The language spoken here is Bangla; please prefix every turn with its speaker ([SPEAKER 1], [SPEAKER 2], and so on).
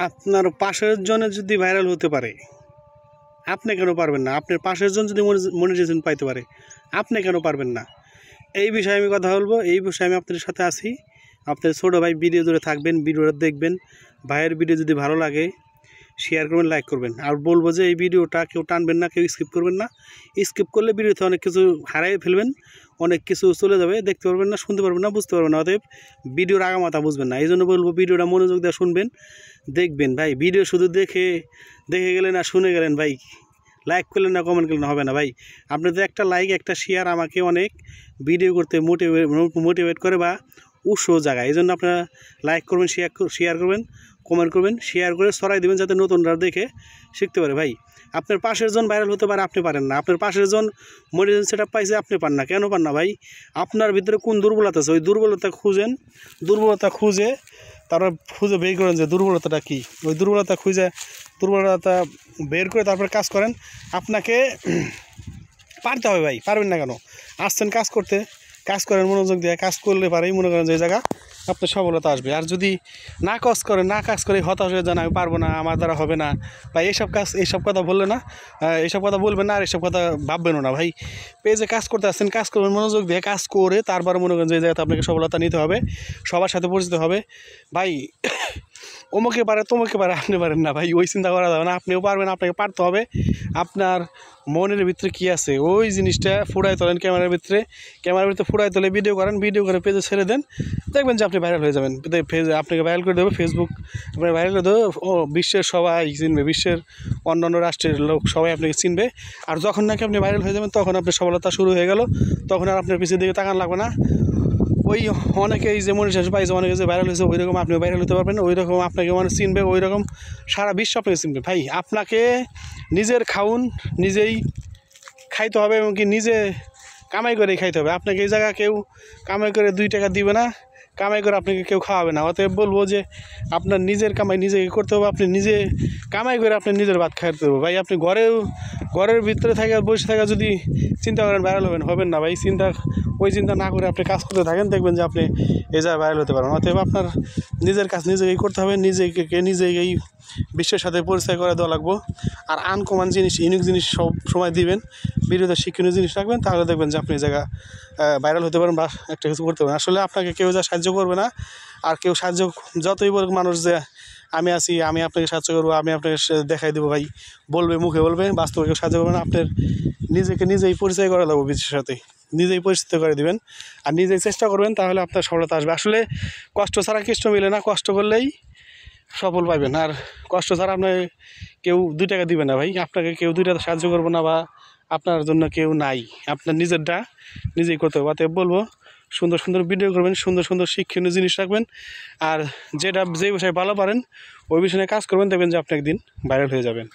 [SPEAKER 1] আপনার পাশের জনে যদি ভাইরাল হতে পারে, আপনি কেন পারবেন না? আপনার পাশের জন যদি মনিটাইজেশন পাইতে পারে, আপনি কেন পারবেন না? এই বিষয়ে আমি কথা বলবো, এই বিষয়ে আমি আপনাদের সাথে আছি। আপনার ছোটো ভাই ভিডিও ধরে থাকবেন, ভিডিওটা দেখবেন। ভাইয়ের ভিডিও যদি ভালো লাগে শেয়ার করবেন, লাইক করবেন। আর বলবো যে এই ভিডিওটা কেউ টানবেন না, কেউ স্কিপ করবেন না। স্কিপ করলে ভিডিওতে অনেক কিছু হারাই ফেলবেন, অনেক কিছু চলে যাবে, দেখতে পারবেন না, শুনতে পারবেন না, বুঝতে পারবেন না। অতএব ভিডিওর আগামাথা বুঝবেন না। এই জন্য বলবো ভিডিওটা মনোযোগ দিয়ে শুনবেন, দেখবেন। ভাই ভিডিও শুধু দেখে গেলেন আর শুনে গেলেন, ভাই লাইক করলেন না, কমেন্ট করলেন হবে না। ভাই আপনাদের একটা লাইক, একটা শেয়ার আমাকে অনেক ভিডিও করতে মোটিভেট করে বা উৎসাহ জায়গায়। এই জন্য আপনারা লাইক করবেন, শেয়ার করবেন, কমেন্ট করবেন, শেয়ার করে ছড়াই দেবেন যাতে নতুনরা দেখে শিখতে পারে। ভাই আপনার পাশের জন ভাইরাল হতে পারে, আপনি পারেন না। আপনার পাশের জন মোটিভেশন সেট আপ পাইছে, আপনি পান না। কেন পান না? ভাই আপনার ভিতরে কোন দুর্বলতা আছে, ওই দুর্বলতা খুঁজেন। দুর্বলতা খুঁজে তারপর বের করেন যে দুর্বলতাটা কী। ওই দুর্বলতা বের করে তারপর কাজ করেন। আপনাকে পারতে হবে ভাই, পারবেন না কেন? আসছেন কাজ করতে, কাজ করেন মনোযোগ দিয়ে। কাজ করলে পারেই মনে করেন যে জায়গা আপনার সফলতা আসবে। আর যদি না কাজ করে হতাশ হয়ে যান, আমি পারবো না, আমার দ্বারা হবে না, ভাই এইসব কথা বললে না, এইসব কথা বলবেন না, আর এইসব কথা ভাববেনও না। ভাই পেজে কাজ করতে আসছেন, কাজ করবেন মনোযোগ দিয়ে। কাজ করে তারপর মনে করেন যে জায়গাতে আপনাকে সফলতা নিতে হবে, সবার সাথে পরিচিত হবে। ভাই অমুকে পারে, তমুকে পারে, আপনি পারেন না। ভাই ওই চিন্তা করা যাবে না। আপনিও পারবেন, আপনাকে পারতে হবে। আপনার মনের ভিতরে কী আছে ওই জিনিসটা ফুটাই তোলেন ক্যামেরার ভিতরে ফুটাই তোলে ভিডিও করেন, ভিডিও করে পেজে ছেড়ে দেন, দেখবেন যে আপনি ভাইরাল হয়ে যাবেন। আপনাকে ভাইরাল করে দেবে ফেসবুক, আপনাকে ভাইরাল করে দেবে বিশ্বের সবাই চিনবে, বিশ্বের অন্যান্য রাষ্ট্রের লোক সবাই আপনাকে চিনবে। আর যখন নাকি আপনি ভাইরাল হয়ে যাবেন, তখন আপনার সফলতা শুরু হয়ে গেল, তখন আর আপনার পিছিয়ে দিকে তাকান লাগবে না। ওই অনেকেই যে মনিটাইজেশন পাইছে, অনেকে যে ভাইরাল হয়েছে, ওই রকম আপনিও ভাইরাল হতে পারবেন। ওই রকম আপনাকে মানুষ চিনবে, ওই রকম সারা বিশ্ব আপনাকে চিনবে। ভাই আপনাকে নিজের খাউন নিজেই খাইতে হবে, এবং কি নিজে কামাই করেই খাইতে হবে। আপনাকে এই জায়গা কেউ কামাই করে 2 টাকা দিবে না, কামাই করে আপনাকে কেউ খাওয়াবে না। অতএব বলবো যে আপনার নিজের কামাই নিজেকে করতে হবে। আপনি নিজে কামাই করে আপনি নিজের ভাত খাইতে হবে। ভাই আপনি ঘরের ভিতরে বসে থাকা যদি চিন্তা করেন ভাইরাল হবেন না। ভাই ওই চিন্তা না করে আপনি কাজ করতে থাকেন, দেখবেন যে আপনি এই জায়গায় ভাইরাল হতে পারেন। অতএব আপনার নিজের কাজ নিজেকেই করতে হবে, নিজেকেই বিশ্বের সাথে পরিচয় করে দেওয়া লাগবো। আর আনকমন জিনিস, ইউনিক জিনিস সব সময় দিবেন, ভিডিওতে শিক্ষণীয় জিনিস রাখবেন, তাহলে দেখবেন যে আপনি এই জায়গা ভাইরাল হতে পারেন বা একটা কিছু করতে পারেন। আসলে আপনাকে কেউ যা সাহায্য করবে না। আর কেউ সাহায্য যতই বলুক মানুষ যে আমি আছি, আমি আপনাকে সাহায্য করবো, আমি আপনাকে দেখাই দেবো, ভাই বলবে, মুখে বলবে, বাস্তবে কেউ সাহায্য করবে না। আপনার নিজেই পরিচয় করা লাগবে বিশ্বের সাথে, নিজেই পরিচিত করে দিবেন আর নিজেই চেষ্টা করবেন, তাহলে আপনার সফলতা আসবে। আসলে কষ্ট ছাড়া কৃষ্ণ মিলে না, কষ্ট করলেই সফল পাইবেন। আর কষ্ট ছাড়া আপনার কেউ 2 টাকা দিবে না। ভাই আপনাকে কেউ 2 টাকা সাহায্য করবো না, বা আপনার জন্য কেউ নাই। আপনার নিজেরটা নিজেই করতে হবে। অতএব বলবো সুন্দর সুন্দর ভিডিও করবেন, সুন্দর সুন্দর শিক্ষণীয় জিনিস রাখবেন, আর যে বিষয়ে ভালো পারেন ওই বিষয়ে কাজ করবেন, দেখবেন যে আপনি একদিন ভাইরাল হয়ে যাবেন।